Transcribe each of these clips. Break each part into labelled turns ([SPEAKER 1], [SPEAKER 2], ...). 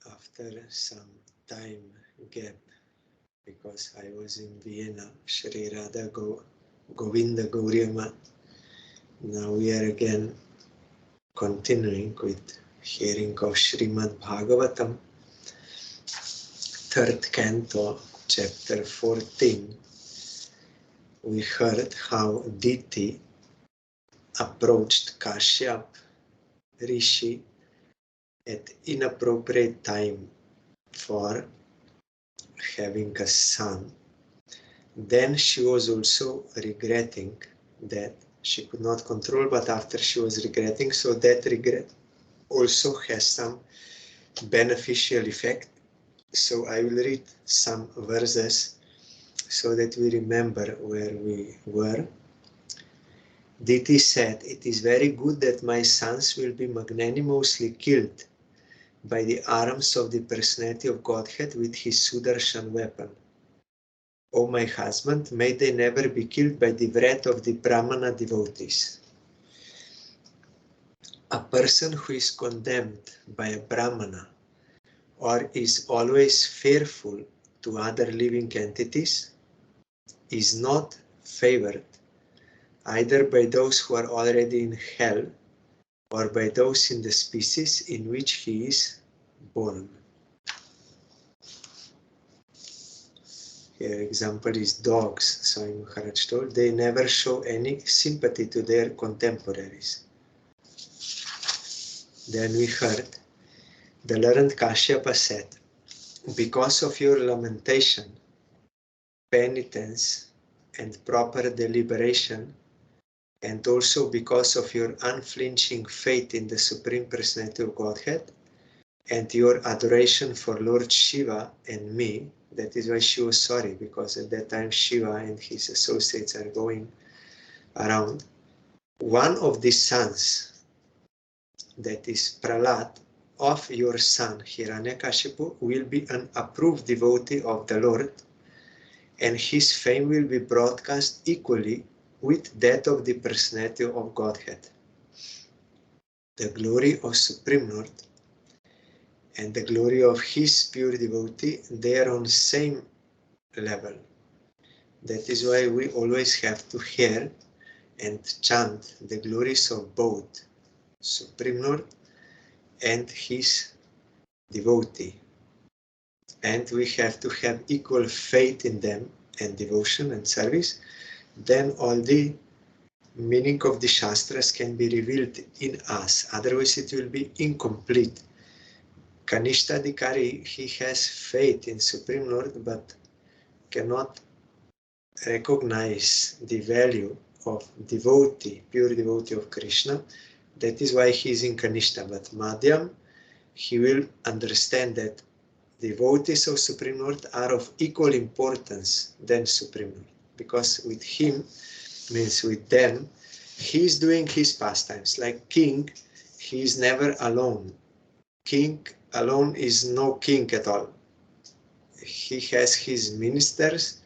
[SPEAKER 1] after some time gap, because I was in Vienna, Shri Radha Govinda Gauriama. Now we are again continuing with hearing of SRIMAD BHAGAVATAM, 3rd Canto, chapter 14. We heard how Diti approached Kashyap Rishi at inappropriate time for having a son. Then she was also regretting that she could not control, but after she was regretting, so that regret also has some beneficial effect. So I will read some verses so that we remember where we were. Diti said, "It is very good that my sons will be magnanimously killed by the arms of the personality of Godhead with his Sudarshan weapon. O my husband, may they never be killed by the wrath of the Brahmana devotees." A person who is condemned by a Brahmana or is always fearful to other living entities is not favored either by those who are already in hell or by those in the species in which he is born. Here example is dogs. Swami Maharaj told, they never show any sympathy to their contemporaries. Then we heard the learned Kashyapa said, because of your lamentation, penitence, and proper deliberation, and also because of your unflinching faith in the Supreme Personality of Godhead, and your adoration for Lord Shiva and me, that is why she was sorry, because at that time Shiva and his associates are going around. One of the sons, that is Prahlad, of your son Hiranyakashipu, will be an approved devotee of the Lord, and his fame will be broadcast equally with that of the personality of Godhead. The glory of Supreme Lord and the glory of his pure devotee, they are on the same level. That is why we always have to hear and chant the glories of both Supreme Lord and his devotee. And we have to have equal faith in them and devotion and service. Then all the meaning of the Shastras can be revealed in us. Otherwise it will be incomplete. Kanishtadikari, he has faith in Supreme Lord, but cannot recognize the value of devotee, pure devotee of Krishna. That is why he is in Kanishta. But Madhyam, he will understand that devotees of Supreme Lord are of equal importance than Supreme Lord. Because with him, means with them, he is doing his pastimes. Like king, he is never alone. King alone is no king at all. He has his ministers,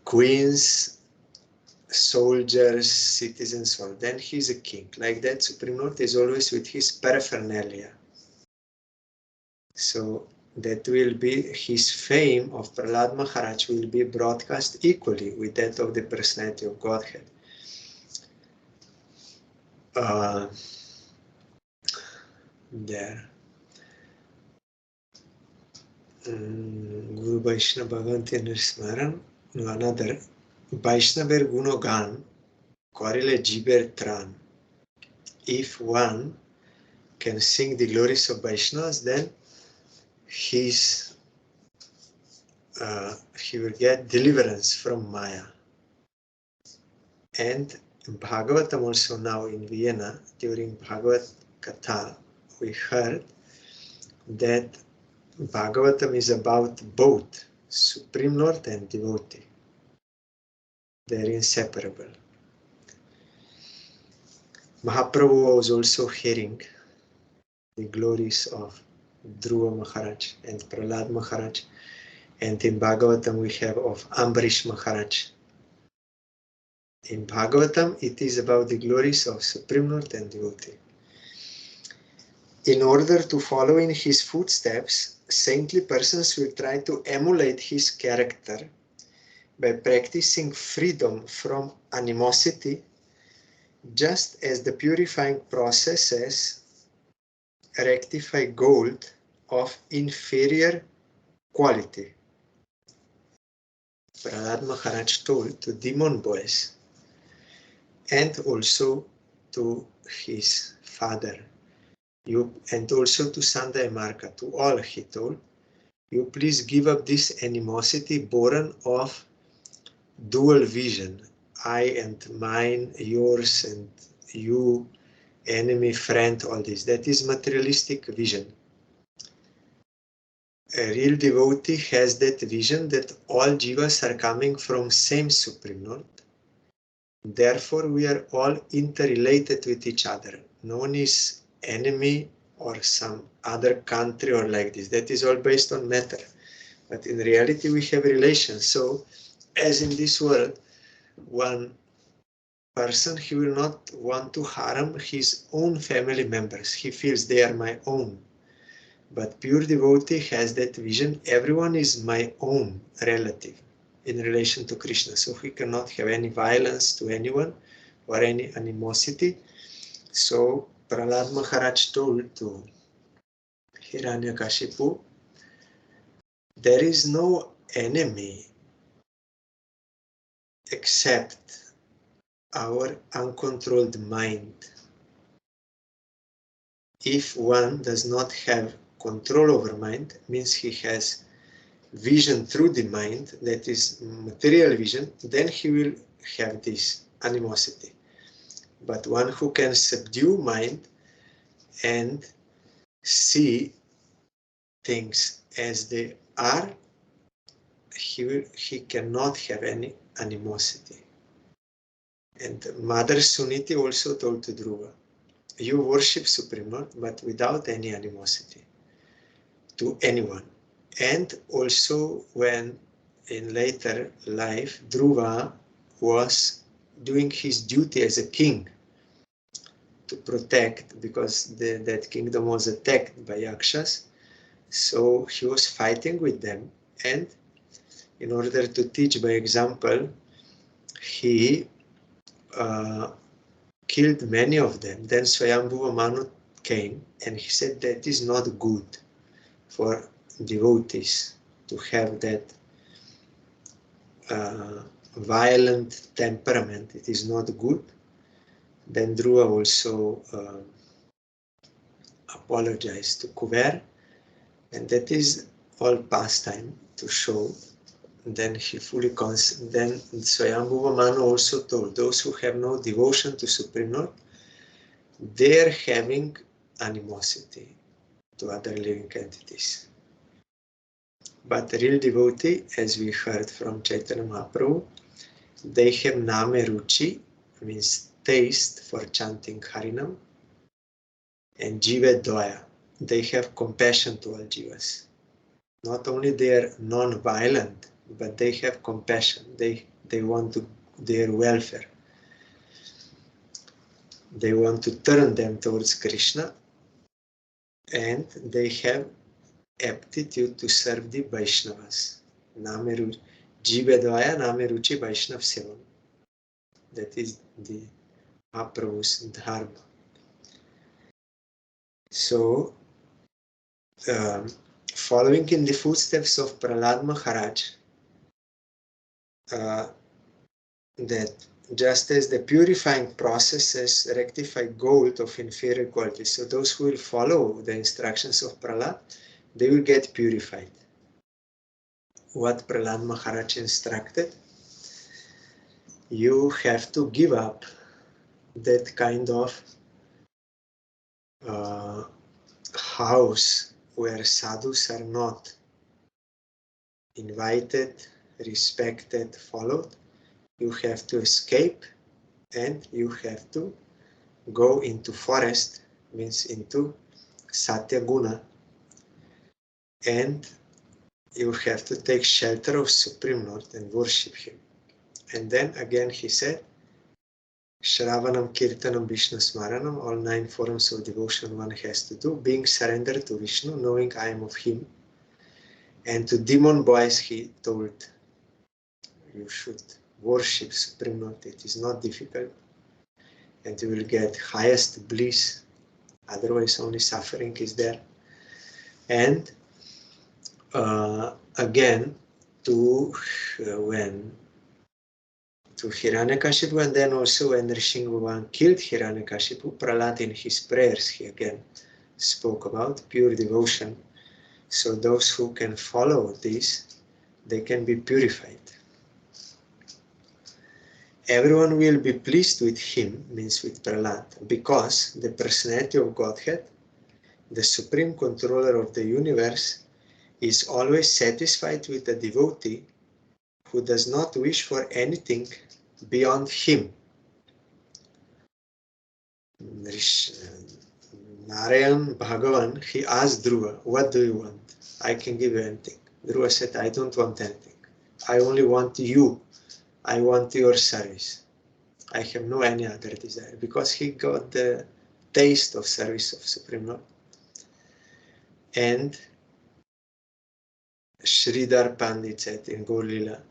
[SPEAKER 1] queens, soldiers, citizens, so then he is a king. Like that, Supreme Lord is always with his paraphernalia. So that will be his fame of Prahlad Maharaj will be broadcast equally with that of the personality of Godhead. There. Guru Vaishnava Bhagavanti Smaran, another Vaishnaver Gunogan, Korile Jiber Tran. If one can sing the glories of Vaishnavas, then he will get deliverance from Maya. And in Bhagavatam also now in Vienna, during Bhagavat Katha, we heard that Bhagavatam is about both Supreme Lord and devotee. They are inseparable. Mahaprabhu was also hearing the glories of Dhruva Maharaj and Prahlad Maharaj, and in Bhagavatam we have of Ambarish Maharaj. In Bhagavatam it is about the glories of Supreme Lord and devotee. In order to follow in his footsteps, saintly persons will try to emulate his character by practicing freedom from animosity, just as the purifying processes rectify gold of inferior quality. Prahlad Maharaj told to demon boys and also to his father, and also to Sanda and Marka, to all he told, you please give up this animosity born of dual vision, I and mine, yours and you, enemy, friend, all this. That is materialistic vision. A real devotee has that vision that all jivas are coming from same Supreme Lord. Therefore, we are all interrelated with each other. No one is enemy or some other country or like this. That is all based on matter. But in reality, we have relations. So, as in this world, one person, he will not want to harm his own family members. He feels they are my own. But pure devotee has that vision. Everyone is my own relative in relation to Krishna. So he cannot have any violence to anyone or any animosity. So Prahlad Maharaj told to Hiranyakashipu, there is no enemy except our uncontrolled mind. If one does not have control over mind, means he has vision through the mind, that is material vision, then he will have this animosity. But one who can subdue mind and see things as they are, he cannot have any animosity. And Mother Suniti also told to Dhruva, you worship Supreme Lord, but without any animosity to anyone. And also when in later life, Dhruva was doing his duty as a king to protect, because that kingdom was attacked by Yakshas. So he was fighting with them, and in order to teach by example, he killed many of them. Then Swayambhuva Manu came and he said that is not good for devotees to have that violent temperament. It is not good. Then Dhruva also apologized to Kuber, and that is all pastime to show. Then he fully then Swayambhuva Manu also told those who have no devotion to Supreme Lord, they are having animosity to other living entities. But real devotee, as we heard from Chaitanya Mahaprabhu, they have name ruchi, means taste for chanting Harinam, and jiva doya, they have compassion to all jivas. Not only they are non-violent, but they have compassion. They want to their welfare. They want to turn them towards Krishna, and they have aptitude to serve the Vaishnavas. Jiva doya name ruchi Vaishnav sevan. That is the Mahaprabhu's dharma. So, following in the footsteps of Prahlad Maharaj, that just as the purifying processes rectify gold of inferior quality, so those who will follow the instructions of Prahlad, they will get purified. What Prahlad Maharaj instructed, you have to give up that kind of house where sadhus are not invited, respected, followed. You have to escape, and you have to go into forest, means into Satya Guna, and you have to take shelter of Supreme Lord and worship him. And then again he said, Shravanam, Kirtanam, Vishnu Smaranam, all 9 forms of devotion one has to do, being surrendered to Vishnu, knowing I am of him. And to demon boys he told, you should worship Supreme Lord, it is not difficult, and you will get highest bliss, otherwise only suffering is there. And again, to Hiranyakashipu, and then also when Nrsimha killed Hiranyakashipu, Prahlad in his prayers, he again spoke about pure devotion. So those who can follow this, they can be purified. Everyone will be pleased with him, means with Prahlad, because the personality of Godhead, the supreme controller of the universe, is always satisfied with a devotee who does not wish for anything beyond him. Narayan Bhagavan, he asked Dhruva, what do you want? I can give you anything. Dhruva said, I don't want anything. I only want you. I want your service. I have no any other desire, because he got the taste of service of Supreme Lord. And Sridhar Pandit said in Gaur Lila,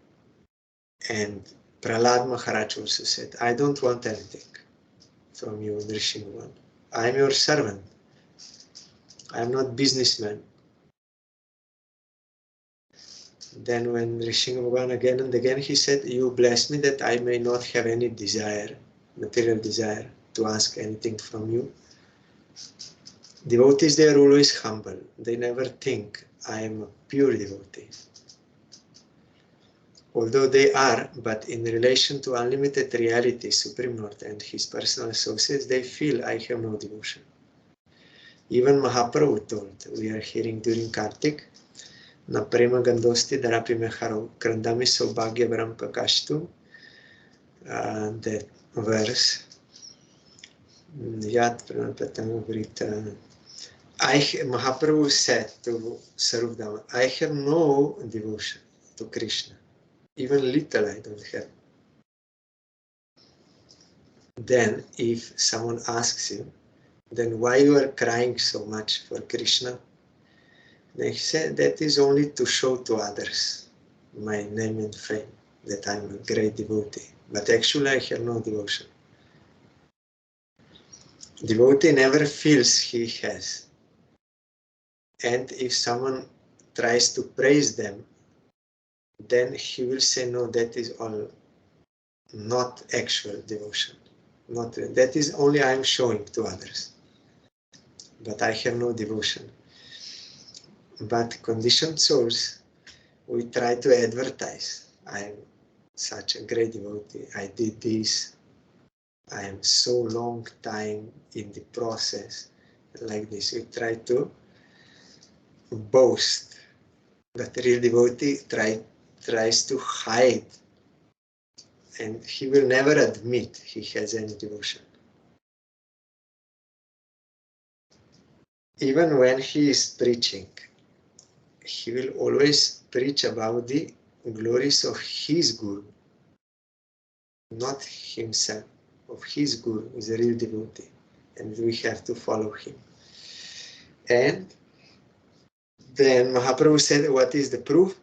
[SPEAKER 1] and Prahlad Maharaj also said, I don't want anything from you, Nrsimha. I am your servant. I am not businessman. Then when Nrsimha again and again, he said, you bless me that I may not have any desire, material desire, to ask anything from you. Devotees, they are always humble. They never think, I am a pure devotee. Although they are, but in relation to unlimited reality, Supreme Lord and his personal associates, they feel, I have no devotion. Even Mahaprabhu told, we are hearing during Kartik, Na prema gandosti darapi mecharo, krandami saubhagya varam prakashtu, that verse, Yat Pranapatama Vrita. Mahaprabhu said to Sarupdama, I have no devotion to Krishna. Even little I don't have. Then if someone asks you, then why you are crying so much for Krishna? Then he said, that is only to show to others my name and fame, that I am a great devotee. But actually I have no devotion. Devotee never feels he has. And if someone tries to praise them, then he will say, no, that is all not actual devotion. Not that is only I am showing to others. But I have no devotion. But conditioned souls, we try to advertise. I am such a great devotee. I did this. I am so long time in the process. Like this, we try to boast. But the real devotee tries to hide. And he will never admit he has any devotion. Even when he is preaching, he will always preach about the glories of his Guru, not himself, of his Guru, who is a real devotee, and we have to follow him. And then Mahaprabhu said, what is the proof?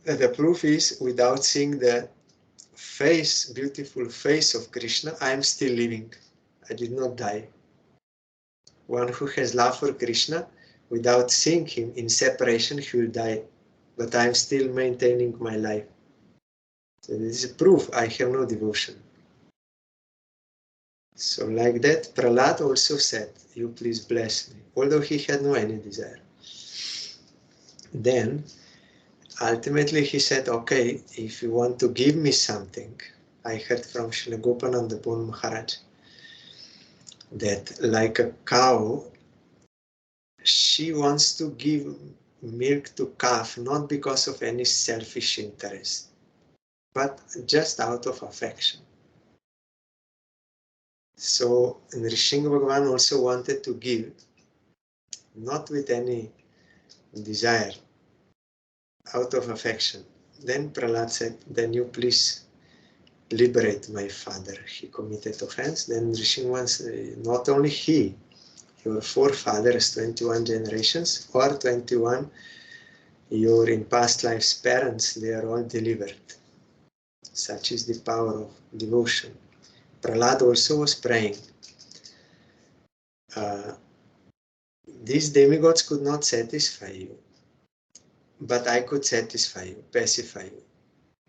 [SPEAKER 1] The proof is, without seeing the face, beautiful face of Krishna, I am still living. I did not die. One who has love for Krishna, without seeing him in separation, he will die. But I am still maintaining my life. So this is proof I have no devotion. So like that, Prahlad also said, you please bless me, although he had no any desire. Then, ultimately he said, okay, if you want to give me something, I heard from Srila Gopananda Maharaj that like a cow, she wants to give milk to calf, not because of any selfish interest, but just out of affection. So Nrsimha Bhagavan also wanted to give, not with any desire, out of affection. Then Prahlad said, then you please liberate my father. He committed offense. Then Rishinwan said, not only he, your forefathers, 21 generations, or 21 your in past lives parents, they are all delivered. Such is the power of devotion. Prahlad also was praying. These demigods could not satisfy you, but I could satisfy you, pacify you.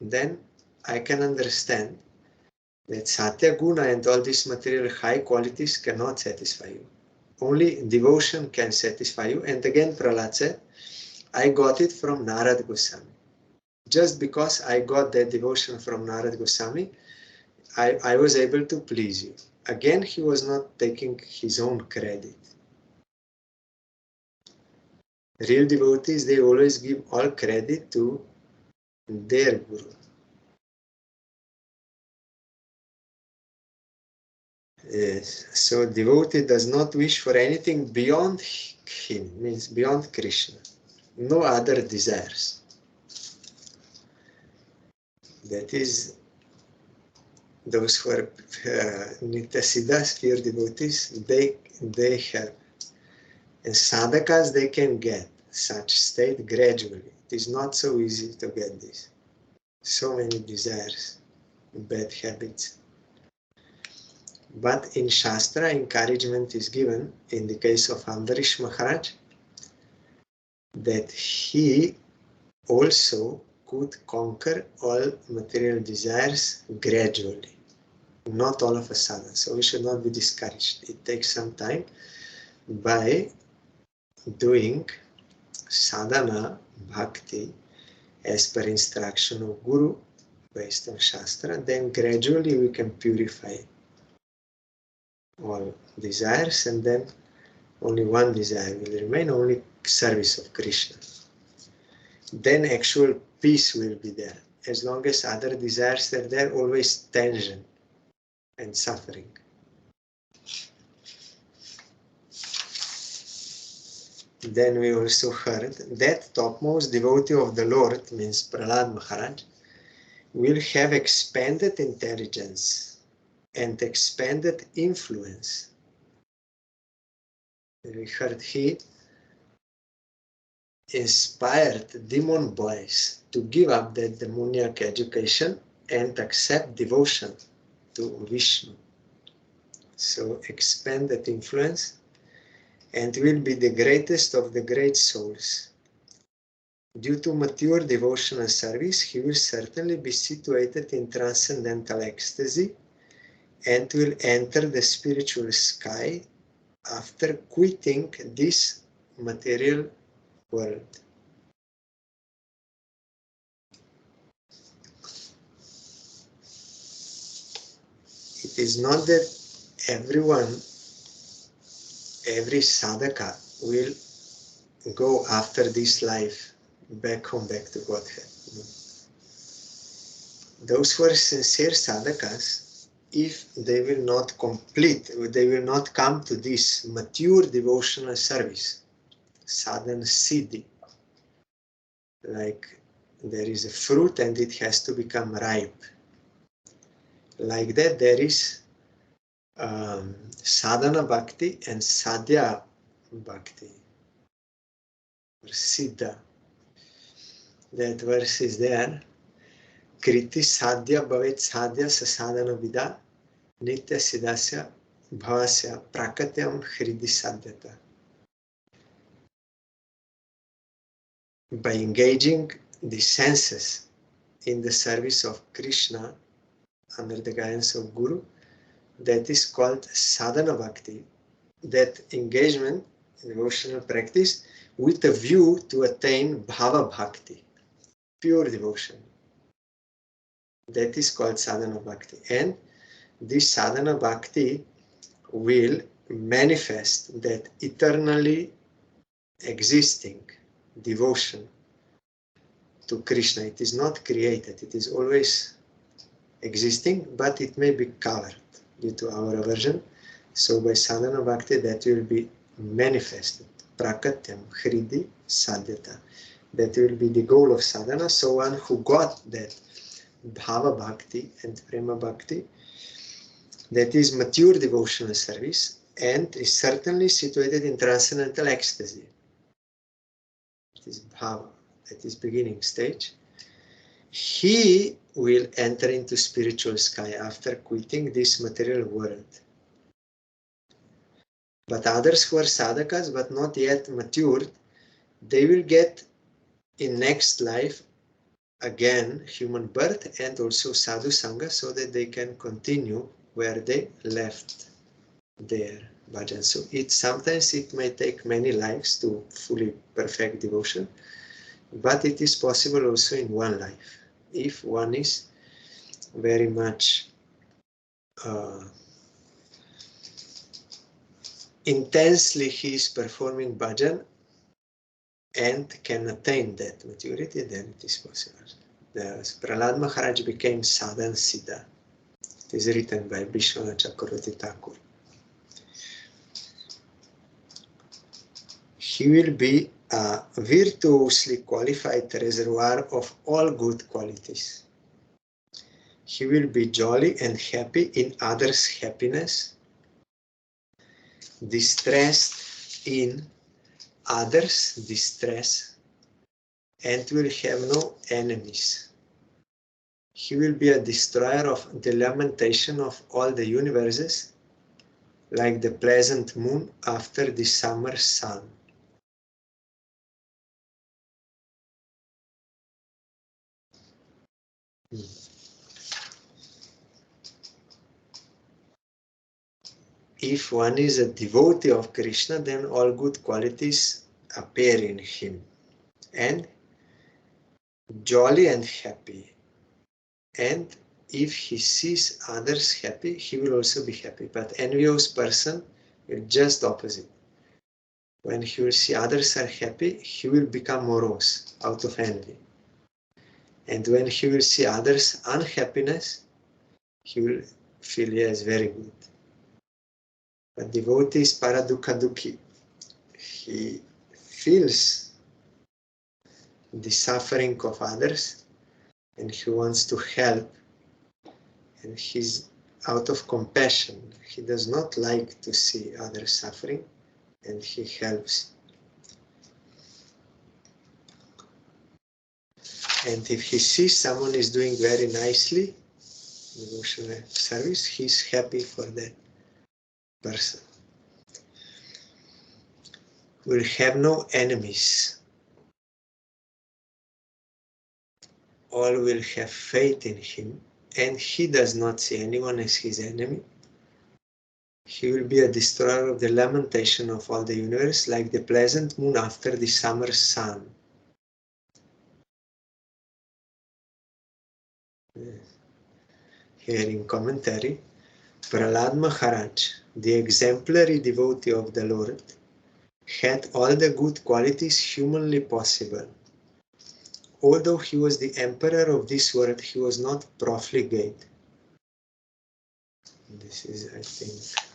[SPEAKER 1] Then I can understand that Satya Guna and all these material high qualities cannot satisfy you. Only devotion can satisfy you. And again, Prahlad said, I got it from Narad Goswami. Just because I got that devotion from Narad Goswami, I was able to please you. Again, he was not taking his own credit. Real devotees, they always give all credit to their Guru. So devotee does not wish for anything beyond him, means beyond Krishna. No other desires. That is, those who are Nityasiddhas, pure devotees, they have. And sadhakas, they can get such state gradually. It is not so easy to get this. So many desires, bad habits. But in Shastra, encouragement is given, in the case of Ambarish Maharaj, that he also could conquer all material desires gradually, not all of a sudden. So we should not be discouraged. It takes some time. By doing sadhana, bhakti, as per instruction of Guru, based on Shastra, then gradually we can purify all desires, and then only one desire will remain, only service of Krishna. Then actual peace will be there. As long as other desires are there, always tension and suffering. Then we also heard that topmost devotee of the Lord, means Prahlad Maharaj, will have expanded intelligence and expanded influence. We heard he inspired demon boys to give up their demoniac education and accept devotion to Vishnu. So expanded influence, and will be the greatest of the great souls. Due to mature devotional service, he will certainly be situated in transcendental ecstasy and will enter the spiritual sky after quitting this material world. It is not that every sadhaka will go after this life back home, back to Godhead. Those who are sincere sadhakas, if they will not complete, they will not come to this mature devotional service, sadhana siddhi, like there is a fruit and it has to become ripe. Like that, there is sadhana bhakti and sadhya bhakti, or siddha. That verse is there. Kriti sadhya bhavet sadhya sasadhana vida nitya siddhasya bhavasya prakatyam hridi sadhyata. By engaging the senses in the service of Krishna under the guidance of Guru, that is called sadhana bhakti. That engagement, devotional practice, with a view to attain bhava bhakti, pure devotion. That is called sadhana bhakti. And this sadhana bhakti will manifest that eternally existing devotion to Krishna. It is not created, it is always existing, but it may be covered due to our aversion. So by sadhana bhakti, that will be manifested. Prakatyam hridi sadhyata. That will be the goal of sadhana. So one who got that Bhava Bhakti and Prema Bhakti. That is mature devotional service and is certainly situated in transcendental ecstasy. It is Bhava, that is beginning stage. He will enter into spiritual sky after quitting this material world. But others who are sadhakas but not yet matured, they will get in next life again human birth and also sadhu sangha so that they can continue where they left their bhajan. So sometimes it may take many lives to fully perfect devotion, but it is possible also in one life if one is very much intensely he is performing bhajan and can attain that maturity, then it is possible. The Prahlad Maharaj became Sadhan Siddha. It is written by Vishwanath Chakravarti Thakur. He will be a virtuously qualified reservoir of all good qualities. He will be jolly and happy in others' happiness, distressed in others' distress, and will have no enemies. He will be a destroyer of the lamentation of all the universes, like the pleasant moon after the summer sun. If one is a devotee of Krishna, then all good qualities appear in him. And jolly and happy. And if he sees others happy, he will also be happy. But envious person is just opposite. When he will see others are happy, he will become morose out of envy. And when he will see others' unhappiness, he will feel, yes, very good. But devotee is paradukha dukhi. He feels the suffering of others and he wants to help. And he's out of compassion. He does not like to see others suffering and he helps. And if he sees someone is doing very nicely devotional service, he's happy for that person. Will have no enemies. All will have faith in him, and he does not see anyone as his enemy. He will be a destroyer of the lamentation of all the universe, like the pleasant moon after the summer sun. Here in commentary, Prahlad Maharaj, the exemplary devotee of the Lord, had all the good qualities humanly possible. Although he was the emperor of this world, he was not profligate. This is, I think,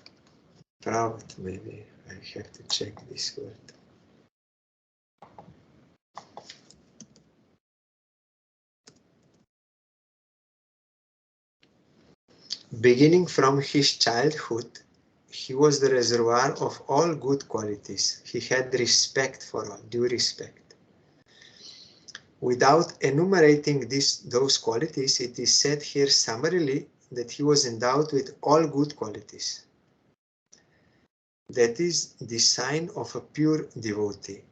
[SPEAKER 1] proud, maybe. I have to check this word. Beginning from his childhood, he was the reservoir of all good qualities. He had respect for all, due respect. Without enumerating those qualities, it is said here summarily that he was endowed with all good qualities. That is the sign of a pure devotee.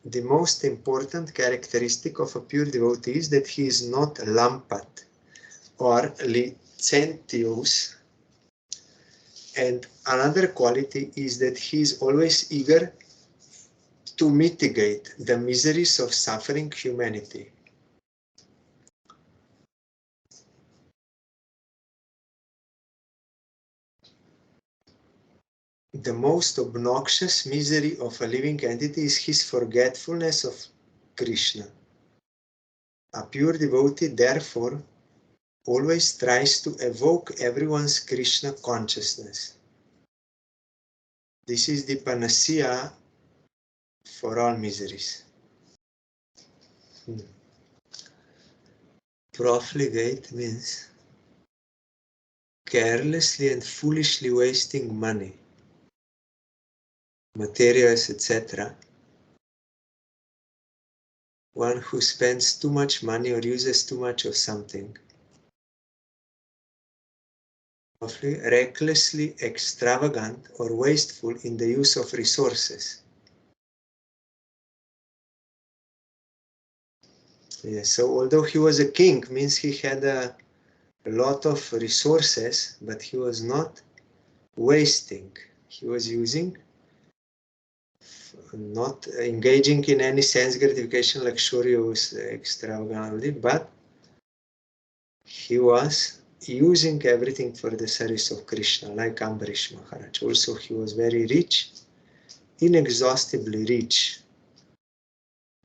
[SPEAKER 1] The most important characteristic of a pure devotee is that he is not lampat or licentious. And another quality is that he is always eager to mitigate the miseries of suffering humanity. The most obnoxious misery of a living entity is his forgetfulness of Krishna. A pure devotee, therefore, always tries to evoke everyone's Krishna consciousness. This is the panacea for all miseries. Profligate means carelessly and foolishly wasting money, materials, etc. One who spends too much money or uses too much of something. Recklessly extravagant or wasteful in the use of resources. Yes, so although he was a king, means he had a lot of resources, but he was not wasting. He was using, not engaging in any sense gratification, luxurious, extravagantly, but he was using everything for the service of Krishna, like Ambarish Maharaj. Also, he was very rich, inexhaustibly rich,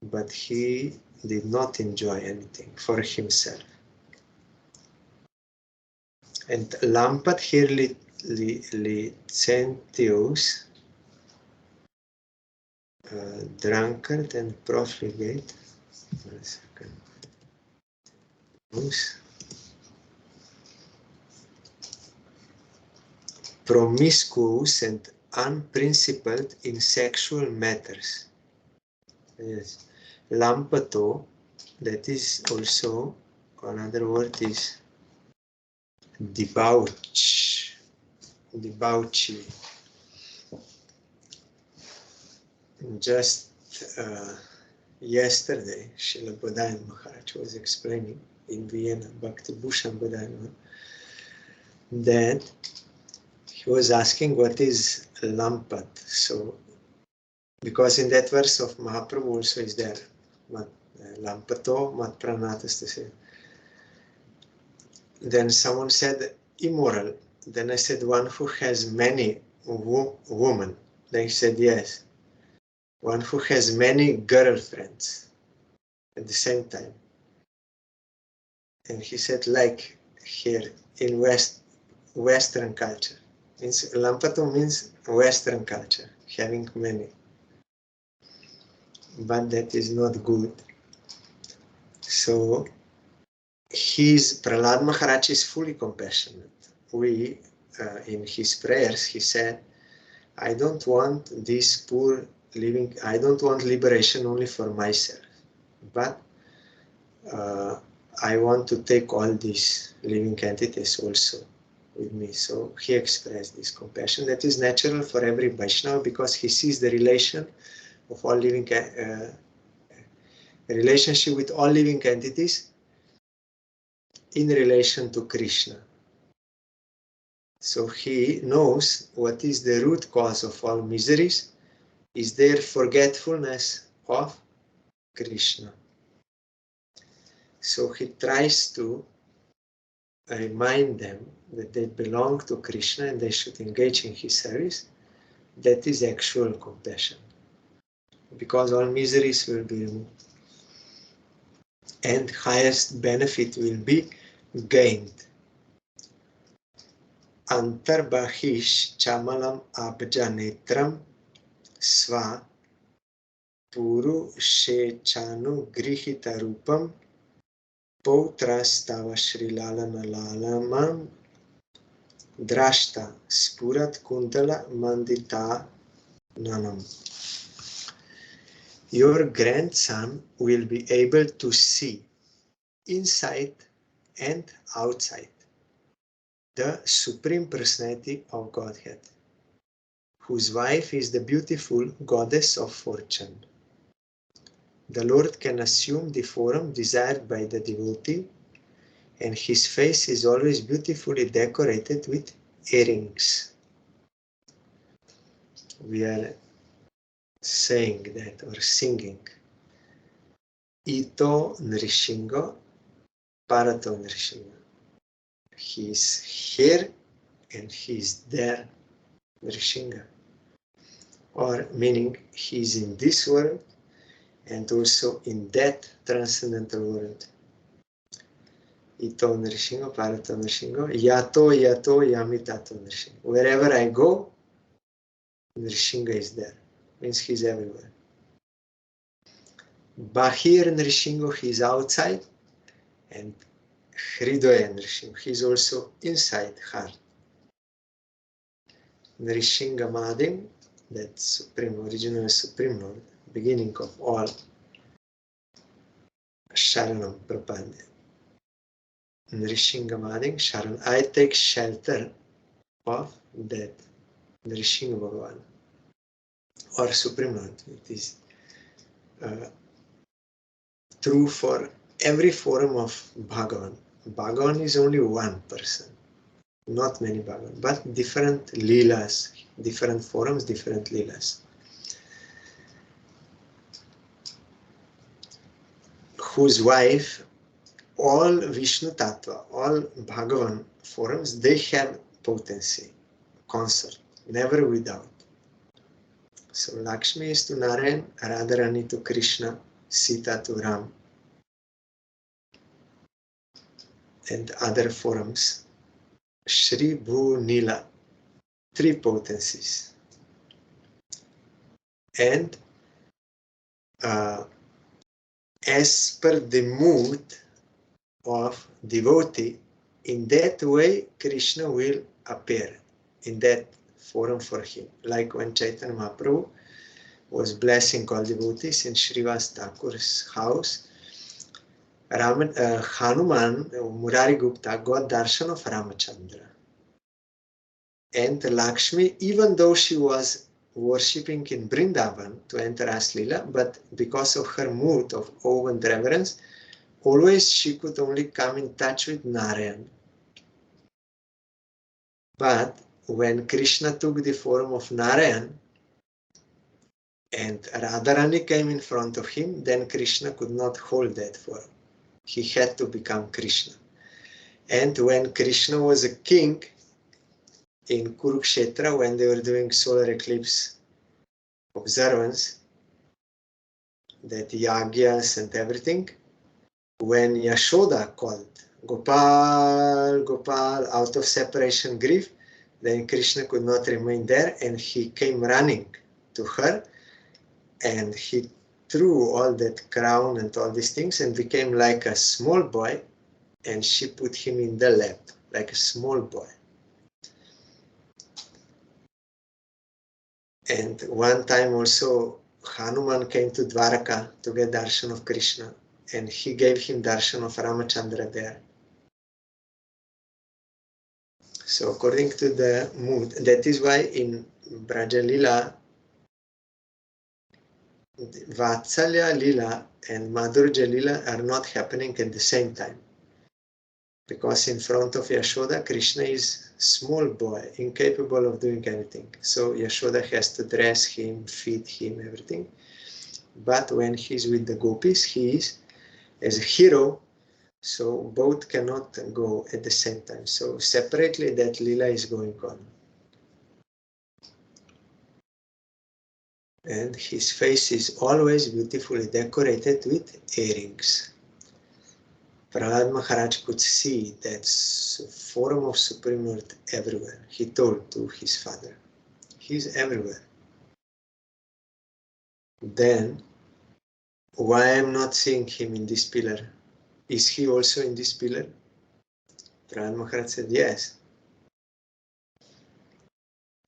[SPEAKER 1] but he did not enjoy anything for himself. And Lampat here licentious, drunkard and profligate. One second. Promiscuous and unprincipled in sexual matters. Yes. Lampato, that is also, another word is debauch. Debauchy. Just yesterday, Srila Bodhayan Maharaj was explaining in Vienna, Bhakti Bhushan Bodhayan, that he was asking what is lampat. So, because in that verse of Mahaprabhu also is there, lampato mat pranatastasya. Then someone said immoral. Then I said one who has many women. Then he said yes. One who has many girlfriends at the same time. And he said like here in Western culture. Lampato means Western culture, having many. But that is not good. So Prahlad Maharaj is fully compassionate. In his prayers, he said, I don't want this poor living, I don't want liberation only for myself, but I want to take all these living entities also with me. So he expressed this compassion that is natural for every Vaishnava because he sees the relation of all living, relationship with all living entities in relation to Krishna. So he knows what is the root cause of all miseries is their forgetfulness of Krishna. So he tries to remind them that they belong to Krishna and they should engage in his service. That is actual compassion, because all miseries will be removed and highest benefit will be gained. Antarbahish chamalam abjanetram sva puru shechanu grihita rupam Potrastava Shrilalana Lalamam Drashta Spurat Kundala Mandita Nanam. Your grandson will be able to see inside and outside the Supreme Personality of Godhead, whose wife is the beautiful goddess of fortune. The Lord can assume the form desired by the devotee, and his face is always beautifully decorated with earrings. We are saying that or singing. Ito Nrishingo, Parato Nrishingo. He is here and he is there, Nrishinga. Or meaning he is in this world and also in that transcendental world. Ito Nrishingo, Parato Nrishingo, Yato Yamitato Nrishingo. Wherever I go, Nrishinga is there. Means he's everywhere. Bahir Nrishingo, he is outside, and Hridaya Nrishim. He is also inside heart. Nrishingamadin, that supreme, original supreme Lord, beginning of all, Sharanam Prapanya. Nrishingamadin, Sharan. I take shelter of that Nrishinga Bhagavan, or Supreme Lord. It is true for every form of Bhagavan. Bhagavan is only one person, not many Bhagavan, but different Leelas, different forms, different Leelas. Whose wife, all Vishnu Tattva, all Bhagavan forms, they have potency, consort, never without. So Lakshmi is to Narayan, Radharani to Krishna, Sita to Ram, and other forms. Shri Bhu Nila, three potencies. And as per the mood of devotee, in that way Krishna will appear in that form for him. Like when Chaitanya Mahaprabhu was blessing all devotees in Srivas Thakur's house, Hanuman, Murari Gupta, got darshan of Ramachandra. And Lakshmi, even though she was worshipping in Vrindavan to enter Aslila, but because of her mood of awe and reverence, always she could only come in touch with Narayan. But when Krishna took the form of Narayan and Radharani came in front of him, then Krishna could not hold that form. He had to become Krishna. And when Krishna was a king in Kurukshetra, when they were doing solar eclipse observance, that yagyas and everything, when Yashoda called Gopal, Gopal, out of separation grief, then Krishna could not remain there and he came running to her and he threw all that crown and all these things and became like a small boy, and she put him in the lap like a small boy. And one time also Hanuman came to Dwaraka to get darshan of Krishna, and he gave him darshan of Ramachandra there. So according to the mood, that is why in Braja Lila, Vatsalya Lila and Madhurja Lila are not happening at the same time. Because in front of Yashoda, Krishna is small boy, incapable of doing anything. So Yashoda has to dress him, feed him, everything. But when he's with the gopis, he is as a hero, so both cannot go at the same time. So separately that lila is going on. And his face is always beautifully decorated with earrings. Prahlad Maharaj could see that form of Supreme Lord everywhere. He told to his father, he's everywhere. Then, why I'm not seeing him in this pillar? Is he also in this pillar? Prahlad Maharaj said, yes.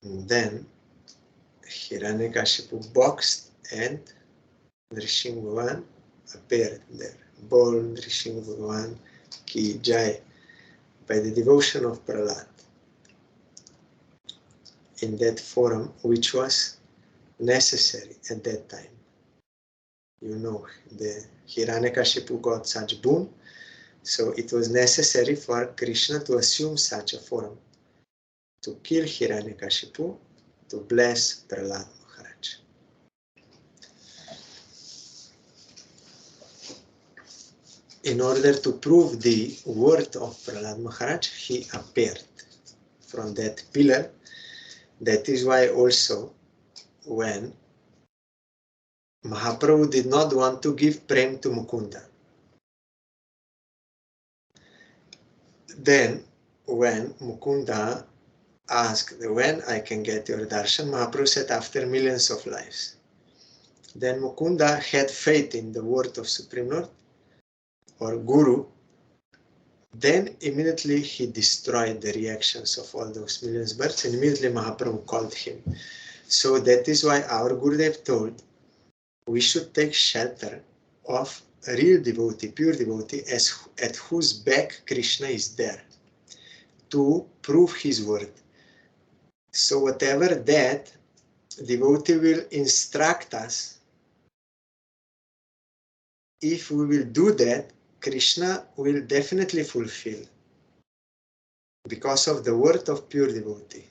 [SPEAKER 1] And then, Hiranyakashipu boxed and Nrsimha Bhagavan appeared there. Bol Nrsimha Bhagavan ki jai, by the devotion of Prahlad, in that form which was necessary at that time. You know, the Hiranyakashipu got such boon, so it was necessary for Krishna to assume such a form, to kill Hiranyakashipu, to bless Prahlad Maharaj. In order to prove the word of Prahlad Maharaj, he appeared from that pillar. That is why also when Mahaprabhu did not want to give prem to Mukunda, then when Mukunda asked when I can get your darshan, Mahaprabhu said after millions of lives. Then Mukunda had faith in the word of Supreme Lord or Guru, Then immediately he destroyed the reactions of all those millions of births, and immediately Mahaprabhu called him. So that is why our Gurudev told we should take shelter of a real devotee, pure devotee, at whose back Krishna is there to prove his word. So whatever that devotee will instruct us, if we will do that, Krishna will definitely fulfill because of the word of pure devotee.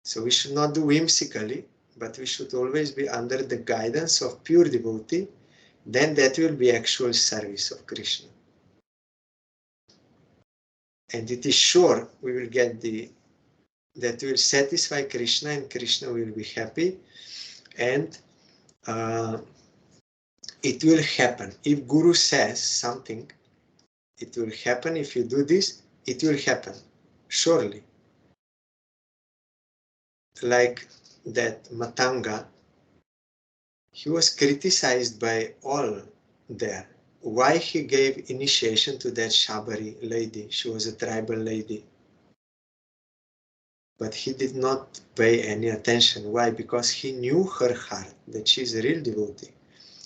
[SPEAKER 1] So we should not do whimsically, but we should always be under the guidance of pure devotee. Then that will be actual service of Krishna. And it is sure we will get that will satisfy Krishna, and Krishna will be happy, and it will happen. If Guru says something, it will happen. If you do this, it will happen, surely. Like that Matanga, he was criticized by all there. Why he gave initiation to that Shabari lady? She was a tribal lady. But he did not pay any attention. Why? Because he knew her heart, that she is a real devotee.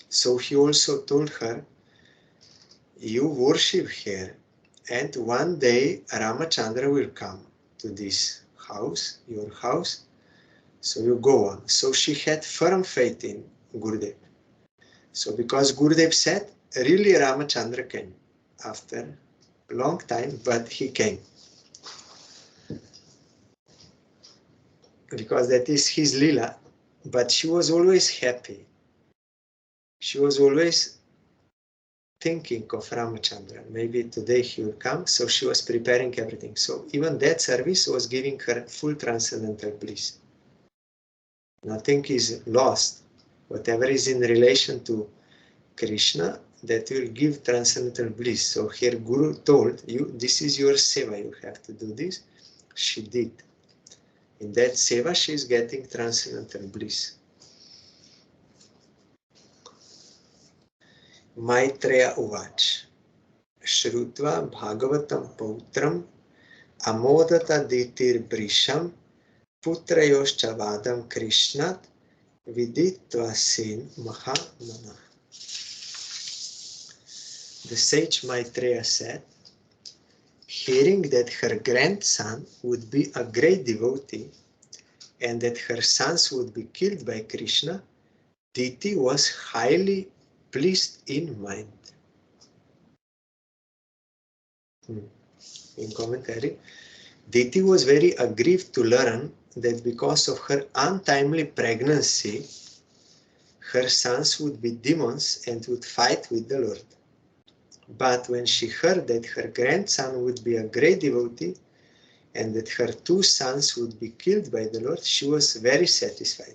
[SPEAKER 1] So he also told her, you worship her, and one day Ramachandra will come to this house, your house, so you go on. So she had firm faith in Gurudev. So because Gurudev said, really Ramachandra came after a long time, but he came. Because that is his lila, but she was always happy. She was always thinking of Ramachandra. Maybe today he will come, so she was preparing everything. So even that service was giving her full transcendental bliss. Nothing is lost. Whatever is in relation to Krishna, that will give transcendental bliss. So here Guru told you, this is your seva, you have to do this. She did. In that seva, she is getting transcendental bliss. Maitreya Uvach. Shrutva Bhagavatam Pautram Amodata Ditir Brisham Putrayoscha Vadam Krishnat Viditva Sin Mahamana. The sage Maitreya said, hearing that her grandson would be a great devotee and that her sons would be killed by Krishna, Diti was highly pleased in mind. In commentary, Diti was very aggrieved to learn that because of her untimely pregnancy, her sons would be demons and would fight with the Lord. But when she heard that her grandson would be a great devotee and that her two sons would be killed by the Lord, she was very satisfied.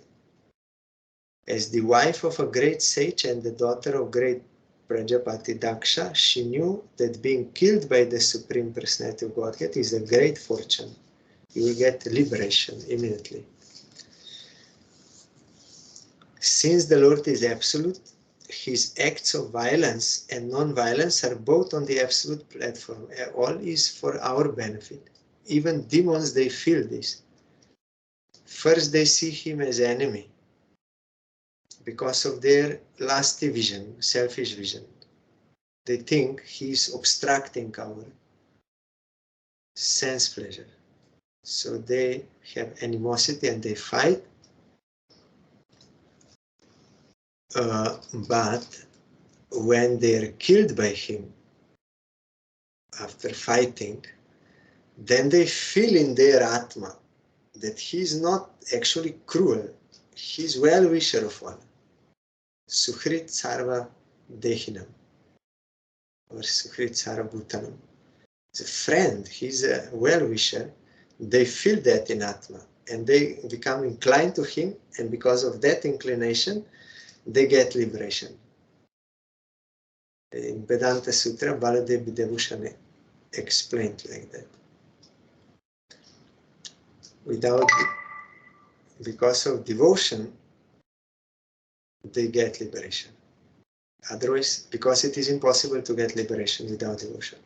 [SPEAKER 1] As the wife of a great sage and the daughter of great Prajapati Daksha, she knew that being killed by the Supreme Personality of Godhead is a great fortune. You will get liberation immediately. Since the Lord is absolute, his acts of violence and non-violence are both on the absolute platform. All is for our benefit. Even demons, they feel this. First, they see him as enemy because of their lusty vision, selfish vision. They think he is obstructing our sense pleasure. So they have animosity and they fight. But when they are killed by him after fighting, then they feel in their Atma that he is not actually cruel. He is well-wisher of all. Sukhrit Sarva Dehinam or Sukhrit Sarva Bhutanam. He's a friend, he's a well-wisher. They feel that in Atma and they become inclined to him, and because of that inclination, they get liberation. In Vedanta Sutra, Baladev Videbhushana explained like that. Because of devotion, they get liberation. Otherwise, because it is impossible to get liberation without devotion.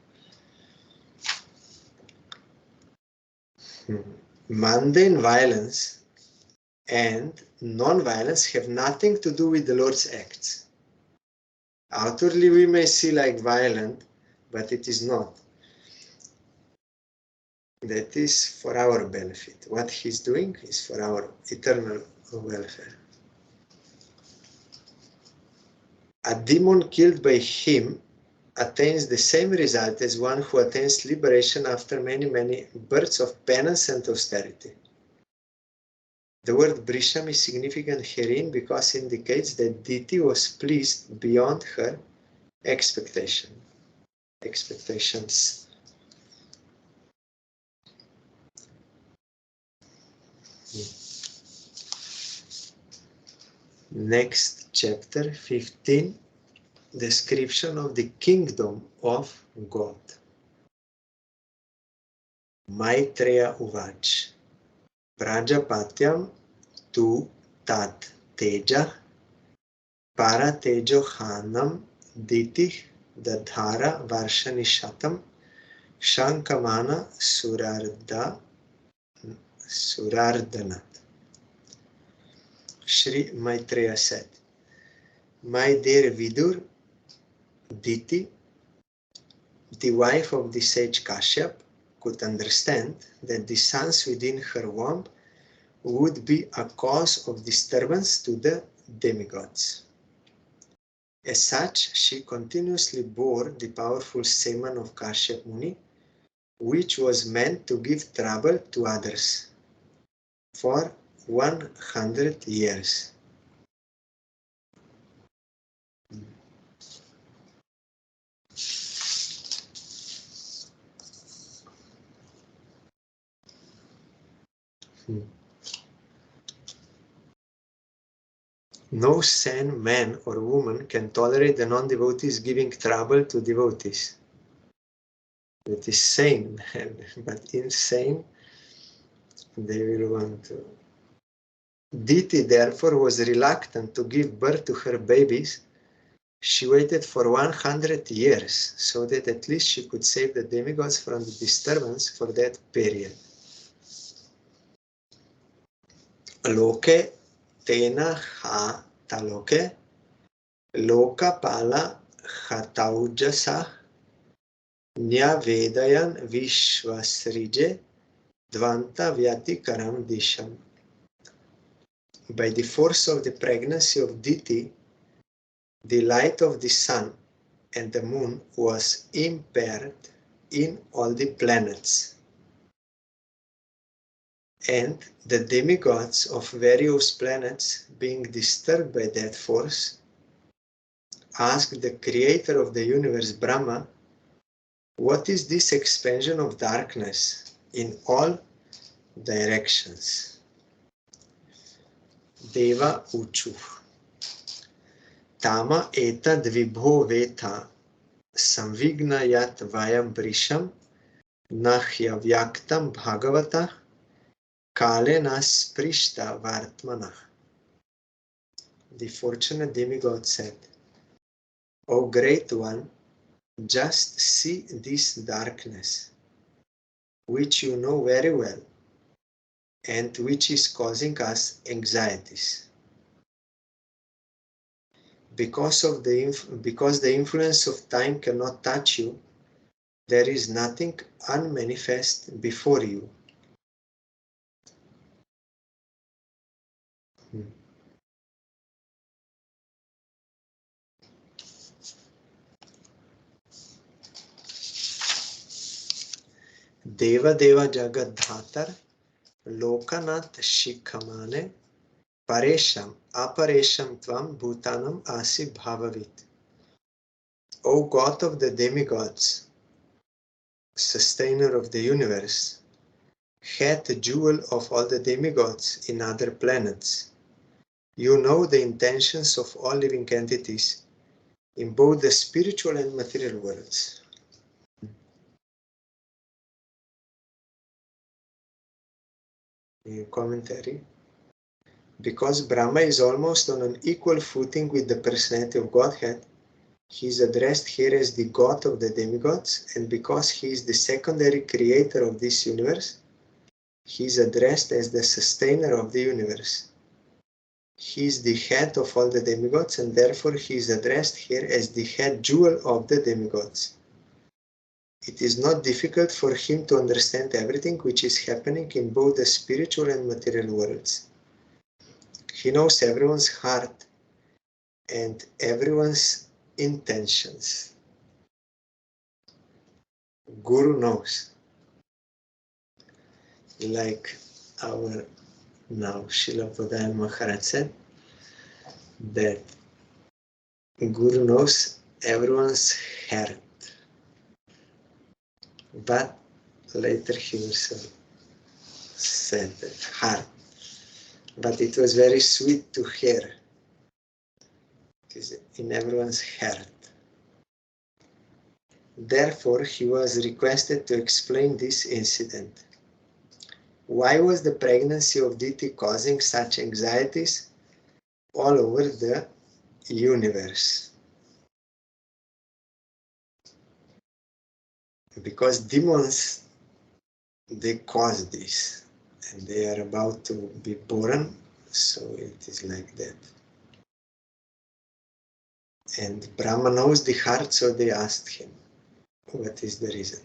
[SPEAKER 1] Mundane violence and non-violence have nothing to do with the Lord's acts. Outwardly we may see like violent, but it is not. That is for our benefit. What he's doing is for our eternal welfare. A demon killed by him attains the same result as one who attains liberation after many, many births of penance and austerity. The word Brisham is significant herein because it indicates that deity was pleased beyond her expectations. Next chapter 15, description of the kingdom of God. Maitreya Uvach Prajapatyam tu tat teja paratejohanam ditih dadhara varshanishatam shankamana surardanat. Sri Maitreya said, "My dear Vidur, Diti, the wife of the sage Kashyap, could understand that the sons within her womb would be a cause of disturbance to the demigods. As such, she continuously bore the powerful semen of Kashyap Muni, which was meant to give trouble to others, for 100 years. No sane man or woman can tolerate the non-devotees giving trouble to devotees. It is sane, but insane, they will want to. Diti therefore was reluctant to give birth to her babies. She waited for 100 years so that at least she could save the demigods from the disturbance for that period. Loke tena ha taloke loka pala hataujasa Nyavedayan Vishwasrije Dvanta Vyatikaram Disham. By the force of the pregnancy of Diti, the light of the sun and the moon was impaired in all the planets. And the demigods of various planets, being disturbed by that force, asked the creator of the universe, Brahma, what is this expansion of darkness in all directions? Deva Uchu Tama etad vibho veta samvigna yat vayam brisham nahya vyaktam bhagavata kale nas prishta vartmana. The fortunate demigod said, O great one, just see this darkness, which you know very well, and which is causing us anxieties. Because the influence of time cannot touch you, there is nothing unmanifest before you. Deva Deva Jagat Dhatar Lokanath Shikhamane Paresham Aparesham Tvam Bhutanam Asi Bhavavit. O God of the demigods, sustainer of the universe, head jewel of all the demigods in other planets, you know the intentions of all living entities in both the spiritual and material worlds. In commentary, because Brahma is almost on an equal footing with the personality of Godhead, he is addressed here as the God of the demigods, and because he is the secondary creator of this universe, He is addressed as the sustainer of the universe. He is the head of all the demigods, and therefore he is addressed here as the head jewel of the demigods. It is not difficult for him to understand everything which is happening in both the spiritual and material worlds. He knows everyone's heart and everyone's intentions. Guru knows. Like our now Srila Bodhaya Maharaj said, that Guru knows everyone's heart. But later he himself said that heart. But it was very sweet to hear. It is in everyone's heart. Therefore, he was requested to explain this incident. Why was the pregnancy of Diti causing such anxieties all over the universe? Because demons, they cause this, and they are about to be born, so it is like that. And Brahma knows the heart, so they asked him, what is the reason?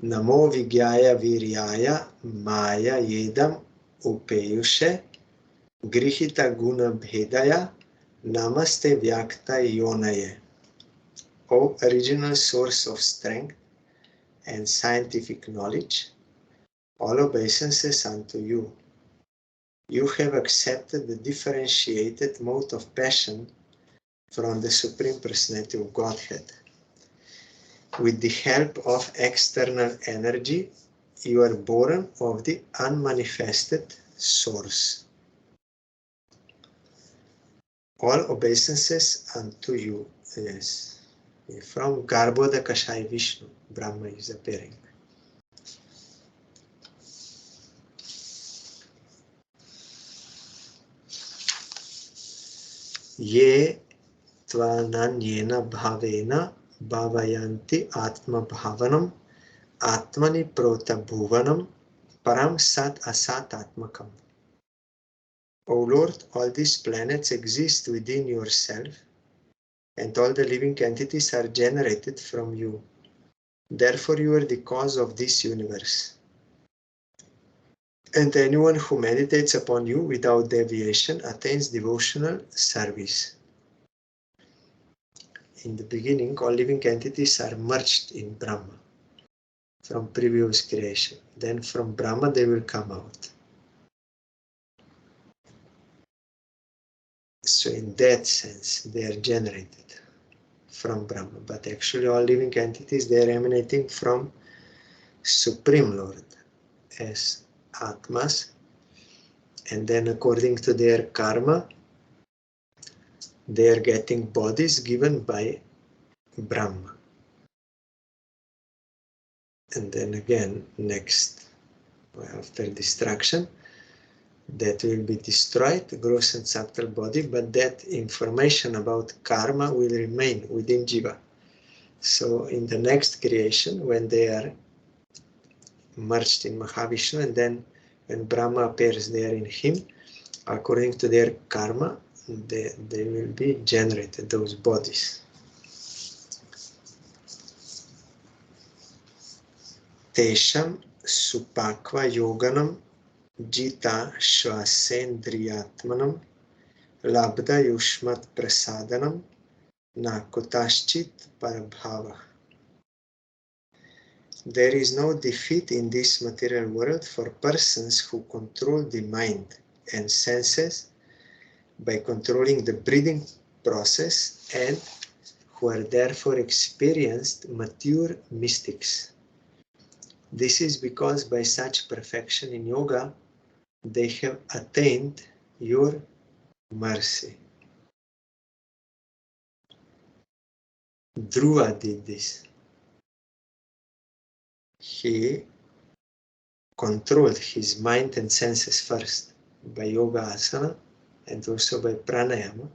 [SPEAKER 1] Namo Vigyaya Viryaya Maya Yedam Upeyushe Grihita Guna Bhedaya Namaste Vyakta Yonaye. O original source of strength and scientific knowledge, all obeisances unto you. You have accepted the differentiated mode of passion from the Supreme Personality of Godhead. With the help of external energy, you are born of the unmanifested source. All obeisances unto you. Yes. From Garbhoda Kashai Vishnu, Brahma is appearing. Ye tvananyena bhavena bhavayanti atma bhavanam atmani prota bhuvanam param sat asat atmakam. O Lord, all these planets exist within yourself, and all the living entities are generated from you. Therefore, you are the cause of this universe. And anyone who meditates upon you without deviation attains devotional service. In the beginning, all living entities are merged in Brahma from previous creation. Then from Brahma they will come out. So in that sense, they are generated from Brahma. But actually all living entities, they are emanating from Supreme Lord as Atmas. And then according to their karma, they are getting bodies given by Brahma. And then again, next, after destruction, that will be destroyed, gross and subtle body, but that information about karma will remain within Jiva. So in the next creation, when they are merged in Mahavishnu, and then when Brahma appears there in him, according to their karma, they will be generated, those bodies. Tesham supakva yoganam jita shvasendriyatmanam labda yushmat prasadanam na kutaschit parabhava. There is no defeat in this material world for persons who control the mind and senses by controlling the breathing process, and who are therefore experienced mature mystics. This is because by such perfection in yoga, they have attained your mercy. Dhruva did this. He controlled his mind and senses first by yoga asana and also by pranayama.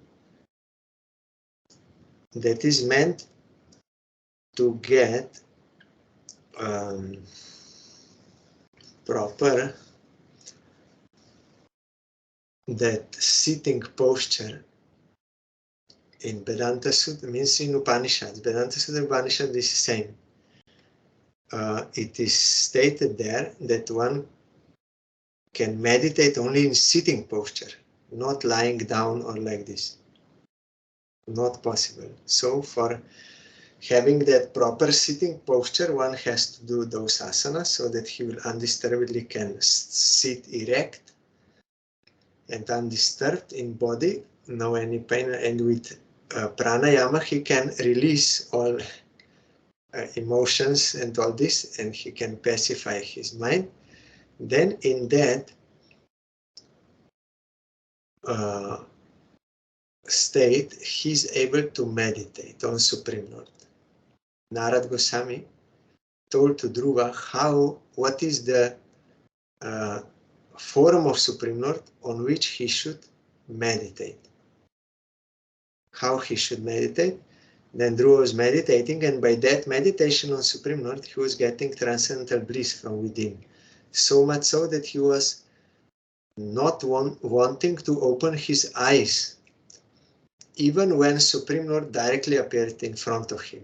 [SPEAKER 1] That is meant to get proper that sitting posture in Vedanta Sutra, means in Upanishads. Vedanta Sutra Upanishad is the same. It is stated there that one can meditate only in sitting posture, not lying down or like this. Not possible. So for having that proper sitting posture, one has to do those asanas so that he will undisturbedly can sit erect and undisturbed in body, no any pain, and with pranayama he can release all emotions and all this, and he can pacify his mind. Then in that state, he's able to meditate on Supreme Lord. Narad Goswami told to Dhruva what is the form of Supreme Lord on which he should meditate. How he should meditate. Then Dhruva was meditating, and by that meditation on Supreme Lord, he was getting transcendental bliss from within. So much so that he was not wanting to open his eyes, even when Supreme Lord directly appeared in front of him.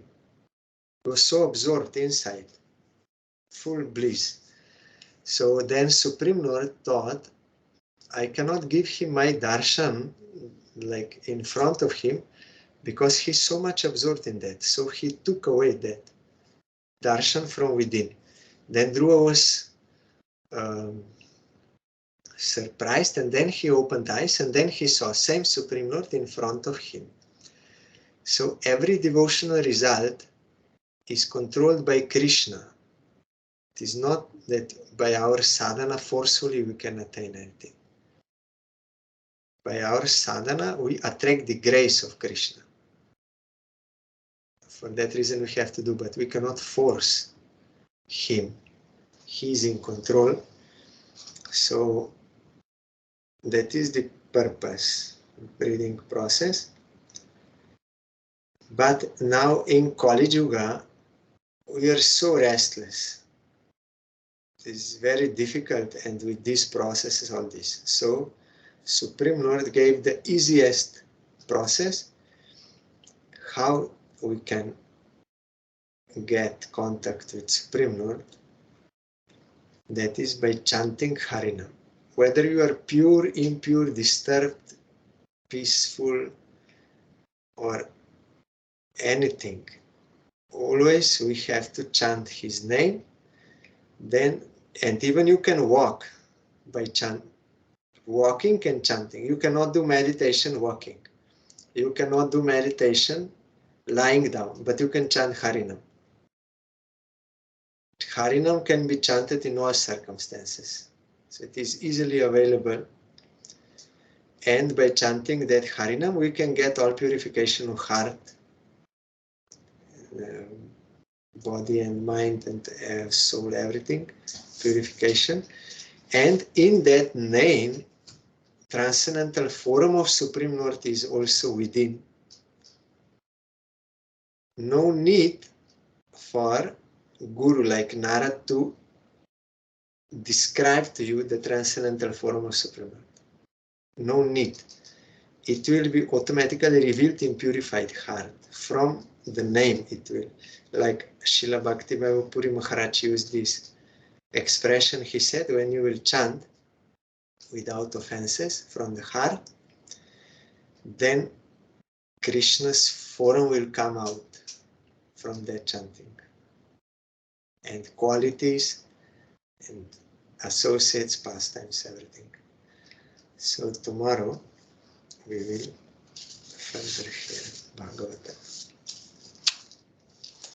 [SPEAKER 1] He was so absorbed inside, full bliss. So then Supreme Lord thought, I cannot give him my darshan like in front of him because he's so much absorbed in that. So he took away that darshan from within. Then Dhruva was surprised, and then he opened eyes, and then he saw same Supreme Lord in front of him. So every devotional result is controlled by Krishna. It is not that by our sadhana forcefully we can attain anything. By our sadhana we attract the grace of Krishna. For that reason we have to do, but we cannot force him. He is in control. So that is the purpose, breathing process. But now in Kali Yuga, we are so restless. It is very difficult, and with these processes, all this. So Supreme Lord gave the easiest process how we can get contact with Supreme Lord. That is by chanting Harinam. Whether you are pure, impure, disturbed, peaceful, or anything, always we have to chant his name. Then, and even you can walk by walking and chanting. You cannot do meditation walking. You cannot do meditation lying down, but you can chant Harinam. Harinam can be chanted in all circumstances. So it is easily available. And by chanting that Harinam, we can get all purification of heart, body and mind and soul, everything, purification. And in that name, transcendental form of Supreme Lord is also within. No need for Guru like Narad to describe to you the transcendental form of Supreme Lord. No need. It will be automatically revealed in purified heart. From the name it will. Like Srila Bhaktivinoda Puri Maharaj used this expression. He said, when you will chant without offenses from the heart, then Krishna's form will come out from that chanting. And qualities and associates, pastimes, everything. So tomorrow we will further hear Bhagavatam.